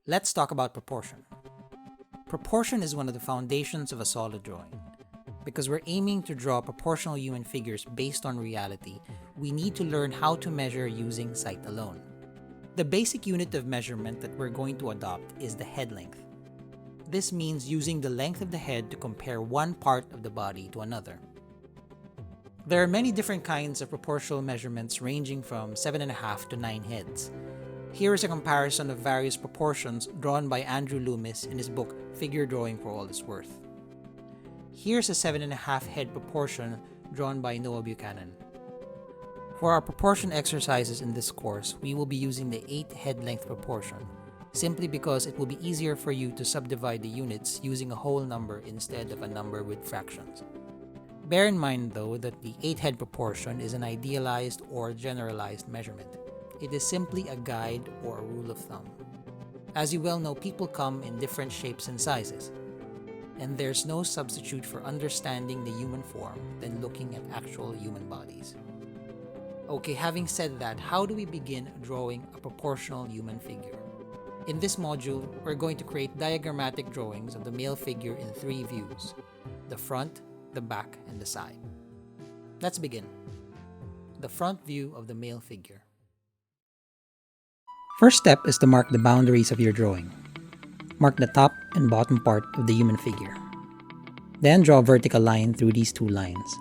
Let's talk about proportion. Proportion is one of the foundations of a solid drawing. Because we're aiming to draw proportional human figures based on reality, we need to learn how to measure using sight alone. The basic unit of measurement that we're going to adopt is the head length. This means using the length of the head to compare one part of the body to another. There are many different kinds of proportional measurements ranging from 7.5 to 9 heads. Here is a comparison of various proportions drawn by Andrew Loomis in his book Figure Drawing for All It's Worth. Here's a 7.5 head proportion drawn by Noah Buchanan. For our proportion exercises in this course, we will be using the 8 head length proportion, simply because it will be easier for you to subdivide the units using a whole number instead of a number with fractions. Bear in mind though that the 8 head proportion is an idealized or generalized measurement. It is simply a guide or a rule of thumb. As you well know, people come in different shapes and sizes, and there's no substitute for understanding the human form than looking at actual human bodies. Okay, having said that, how do we begin drawing a proportional human figure? In this module, we're going to create diagrammatic drawings of the male figure in 3 views: the front, the back, and the side. Let's begin. The front view of the male figure. First step is to mark the boundaries of your drawing. Mark the top and bottom part of the human figure. Then draw a vertical line through these 2 lines.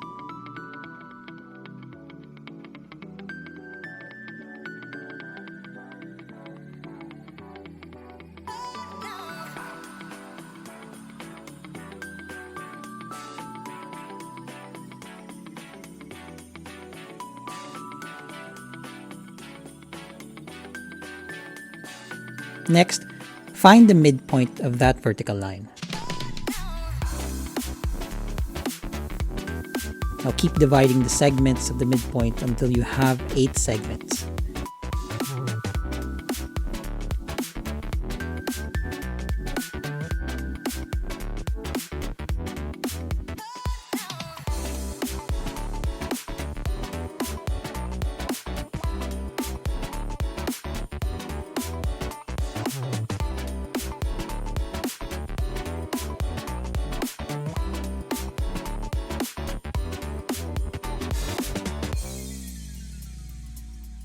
Next, find the midpoint of that vertical line. Now keep dividing the segments of the midpoint until you have 8 segments.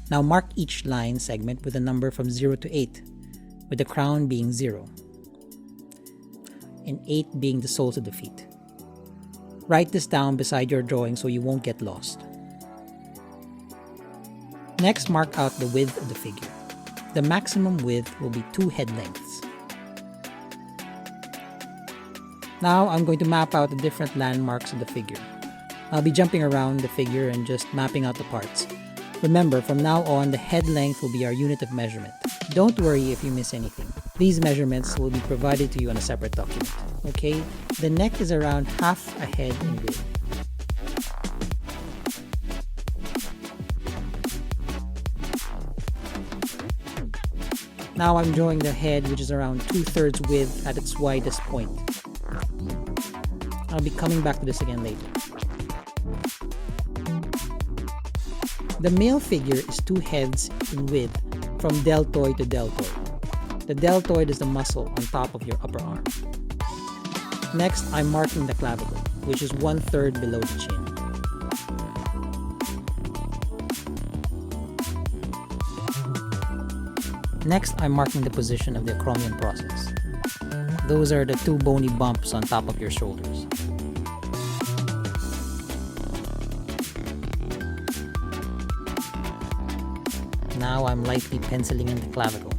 Now mark each line segment with a number from 0 to 8, with the crown being 0, and 8 being the soles of the feet. Write this down beside your drawing so you won't get lost. Next, mark out the width of the figure. The maximum width will be 2 head lengths. Now I'm going to map out the different landmarks of the figure. I'll be jumping around the figure and just mapping out the parts. Remember, from now on, the head length will be our unit of measurement. Don't worry if you miss anything. These measurements will be provided to you on a separate document. Okay? The neck is around half a head in width. Now I'm drawing the head, which is around 2/3 width at its widest point. I'll be coming back to this again later. The male figure is 2 heads in width from deltoid to deltoid. The deltoid is the muscle on top of your upper arm. Next, I'm marking the clavicle, which is 1/3 below the chin. Next, I'm marking the position of the acromion process. Those are the 2 bony bumps on top of your shoulders. Now I'm lightly penciling in the clavicle.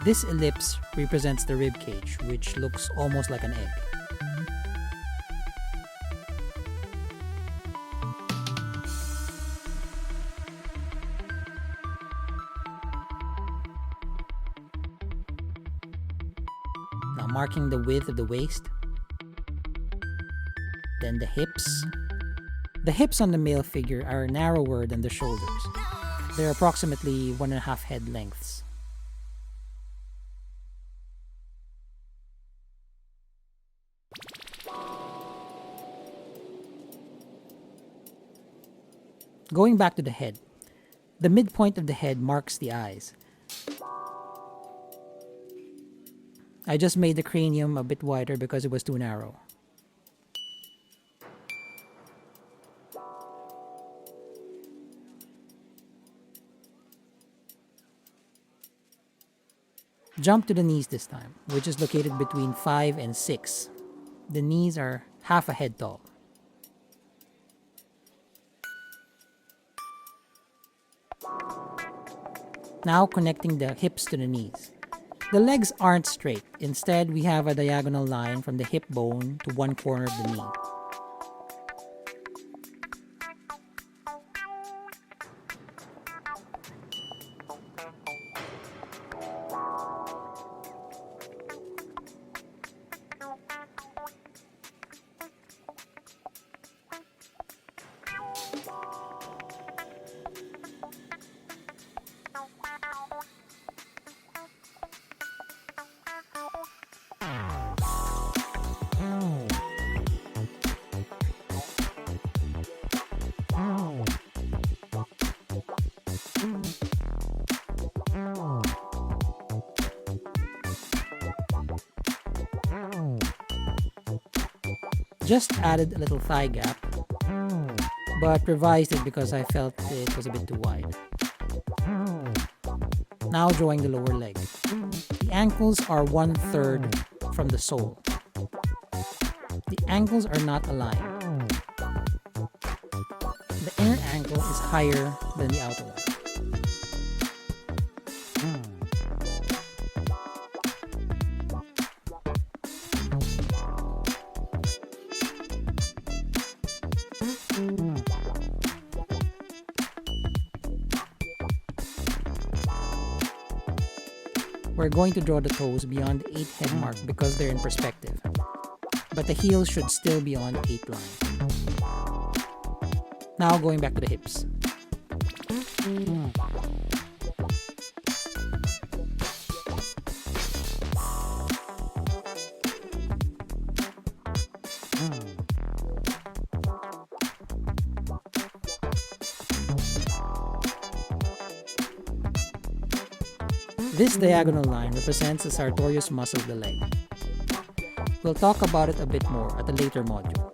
This ellipse represents the rib cage, which looks almost like an egg. Now marking the width of the waist, then the hips. The hips on the male figure are narrower than the shoulders. They're approximately 1.5 head lengths. Going back to the head, the midpoint of the head marks the eyes. I just made the cranium a bit wider because it was too narrow. Jump to the knees this time, which is located between 5 and 6. The knees are half a head tall. Now connecting the hips to the knees. The legs aren't straight. Instead, we have a diagonal line from the hip bone to one corner of the knee. Just added a little thigh gap, but revised it because I felt it was a bit too wide. Now drawing the lower leg. The ankles are 1/3 from the sole. The ankles are not aligned. The inner ankle is higher than the outer one. We're going to draw the toes beyond the 8 head mark because they're in perspective. But the heels should still be on 8 line. Now going back to the hips. This diagonal line represents the sartorius muscle of the leg. We'll talk about it a bit more at a later module.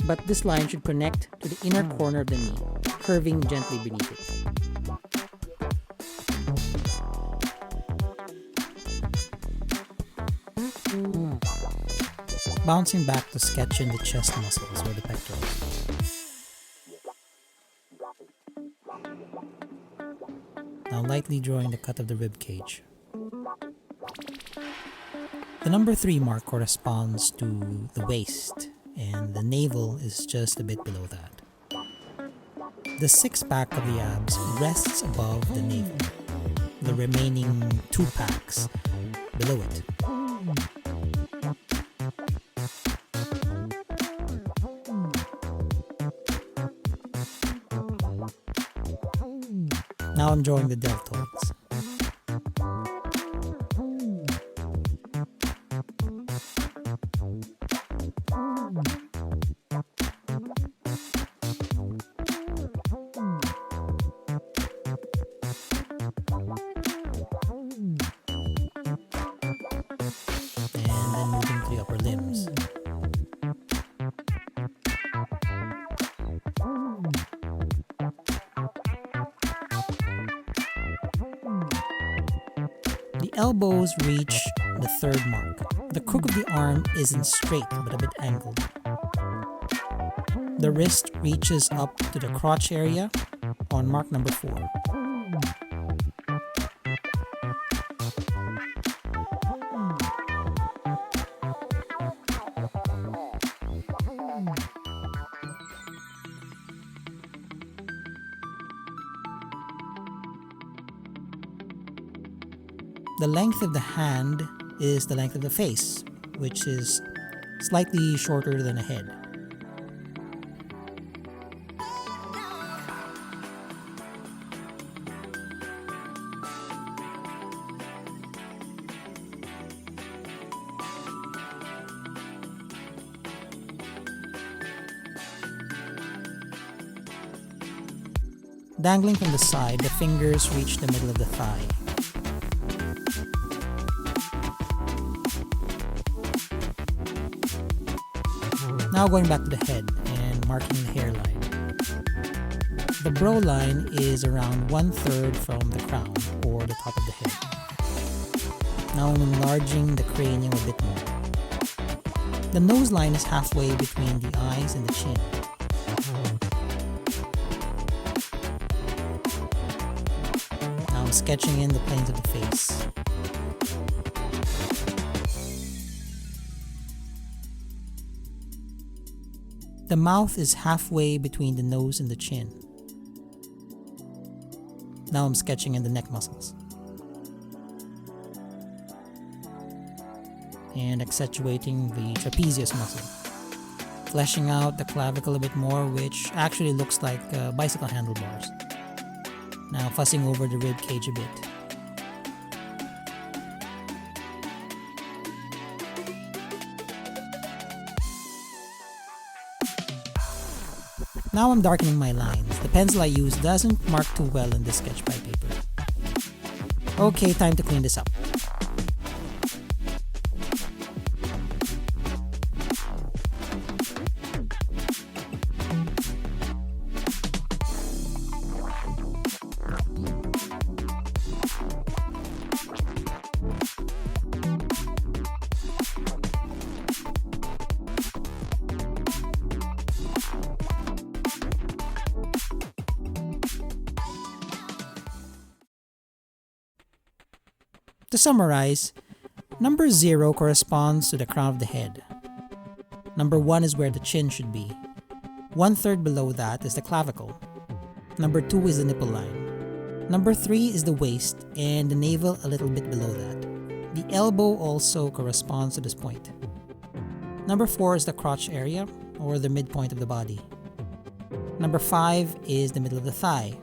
But this line should connect to the inner corner of the knee, curving gently beneath it. Bouncing back to sketch in the chest muscles or the pectorals. Now lightly drawing the cut of the rib cage. The number 3 mark corresponds to the waist, and the navel is just a bit below that. The 6-pack of the abs rests above the navel. The remaining 2 packs below it. Now I'm drawing the deltoids. And then moving to the upper limbs. The elbows reach the 3rd mark. The crook of the arm isn't straight but a bit angled. The wrist reaches up to the crotch area on mark number 4. The length of the hand is the length of the face, which is slightly shorter than a head. Dangling from the side, the fingers reach the middle of the thigh. Now going back to the head and marking the hairline. The brow line is around 1/3 from the crown or the top of the head. Now I'm enlarging the cranium a bit more. The nose line is halfway between the eyes and the chin. Now I'm sketching in the planes of the face. The mouth is halfway between the nose and the chin. Now I'm sketching in the neck muscles. And accentuating the trapezius muscle. Fleshing out the clavicle a bit more, which actually looks like bicycle handlebars. Now fussing over the rib cage a bit. Now I'm darkening my lines. The pencil I use doesn't mark too well in this sketch by paper. Okay, time to clean this up. To summarize, number 0 corresponds to the crown of the head. Number 1 is where the chin should be. 1/3 below that is the clavicle. Number 2 is the nipple line. Number 3 is the waist and the navel a little bit below that. The elbow also corresponds to this point. Number 4 is the crotch area or the midpoint of the body. Number 5 is the middle of the thigh.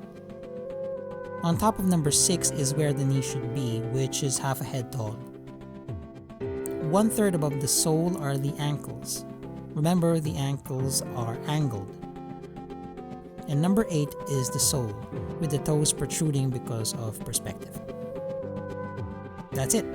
On top of number 6 is where the knee should be, which is half a head tall. 1/3 above the sole are the ankles. Remember, the ankles are angled. And number 8 is the sole, with the toes protruding because of perspective. That's it.